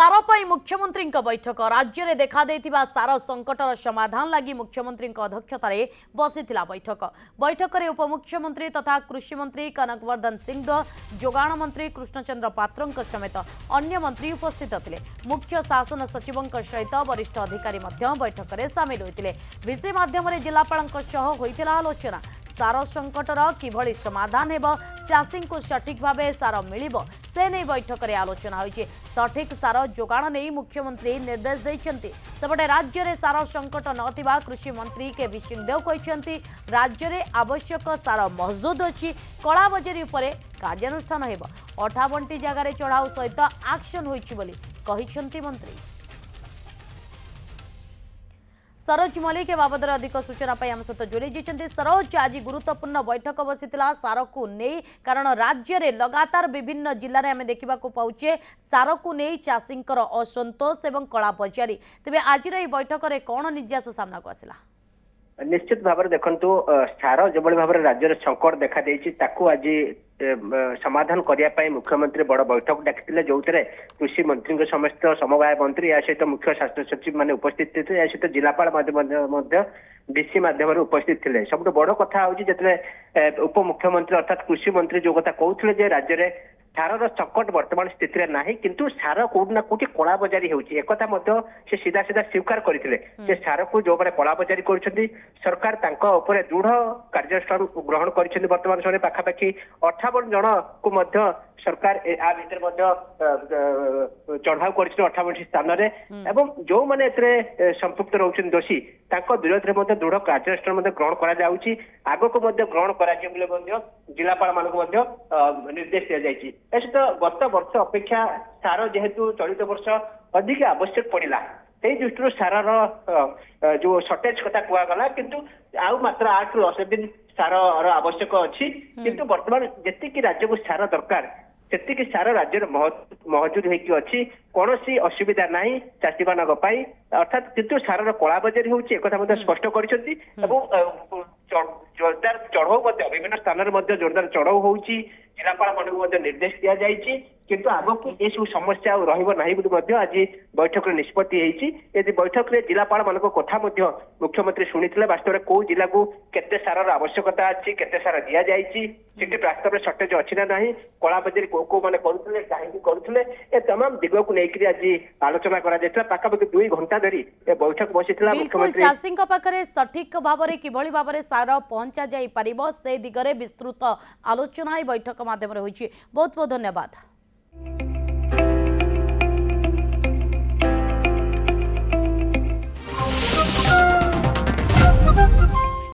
सार पर मुख्यमंत्री बैठक राज्य में देखा देथिबा सार संकटर समाधान लगी मुख्यमंत्री अध्यक्षतार बसी बैठक बैठक में उपमुख्यमंत्री तथा कृषि मंत्री कनकवर्धन सिंह जोगाण मंत्री कृष्णचंद्र पात्र समेत अन्य मंत्री उपस्थित थे। मुख्य शासन सचिव सहित वरिष्ठ अधिकारी बैठक में सामिल होते विषय माध्यम जिलापाल आलोचना सार संकटर किभली समाधान हेब चाषी को सठिक भाव सार मिल से नहीं बैठक में आलोचना होती। सठिक सार जोगाण नहीं मुख्यमंत्री निर्देश देते। सेपटे राज्य में सार संकट नथिबा कृषि मंत्री के सिंहदेव कहते राज्य में आवश्यक सार महजूद अच्छी कला बजारी उपर कार्यानुष्ठान हेब 58 जगार चढ़ाऊ सहित एक्शन होइछि बोली कहिसेंति मंत्री। सरोज मल्लिक बाबद अधिक सूचना आम सहित जोड़ी सरोज आज गुरुत्वपूर्ण बैठक बसी सार को नहीं कारण राज्य में लगातार विभिन्न जिले में देखा पाचे सार को नहीं चाषी असंतोष और कला बजारी तेज आज बैठक में कौन निर्यास सामना को आसला। निश्चित भाव देखु सार जो भाव राज्य संकट देखा आज समाधान करने मुख्यमंत्री बड़ बैठक डाकी जो कृषि मंत्री समस्त समवाय मंत्री या सहित मुख्य शासन सचिव मैंने उपस्थित थे या सहित जिलापाल डीसी माध्यम उपस्थित थे। सब बड़ कथा जो उप मुख्यमंत्री अर्थात कृषि मंत्री जो कथा कहते राज्य में सार संकट वर्तमान स्थित ना किंतु सार कौट ना कौटी कला बजारी होता से सीधा सीधा स्वीकार करते सार को जो मैंने कला बजारी कर सरकार दृढ़ कार्यानुष्ठान ग्रहण कर वर्तमान समय पाखापाखि 58 जन को सरकार आ भर चढ़ाऊ कर 58 स्थान जो मैंने संपुक्त रोचे दोषी विरोध में दृढ़ कार्यानुष्ठान ग्रहण कर को ग्रहण कर जिलापाल मानक निर्देश दि जाए। गत वर्ष अपेक्षा सार जेहेतु चलित वर्ष अधिक आवश्यक पड़ा से दृष्टि सार जो सर्टेज कथा कहगला किंतु आउ मात्र 8 ରୁ 10 दिन सार आवश्यक अच्छी किंतु वर्तमान जी राज्य को सार दरकार से सार राज्य महजूद होती कौन असुविधा ना चाषी मान अर्थात किंतु सार कला बजारी होती स्पष्ट कर जोरदार चढ़ाऊ विभिन्न स्थान जोरदार चढ़ाऊ हो जिलापाल मानक निर्देश दि जाए किंतु आगक ये सब समस्या रही आज बैठक में निष्पत्ति यदि बैठक में जिलापाल मान कथा मुख्यमंत्री शुणी वास्तव में कौ जिला को केते सार आवश्यकता अच्छी केते सार दि जाए वास्तव में सर्टेज अच्छी ना ना कला बजारी को मैंने करुले कहीं करुले ए तमाम दिग को लेकर आज आलोचना करा पाखापाखि 2 घंटा धरी बैठक बसी मुख्यमंत्री चाषी पाखे सठिक भाव में किभली भाव में सार पहुंचा जाई परिबो से दिगरे विस्तृत आलोचना बैठक माध्यम बहुत बहुत धन्यवाद।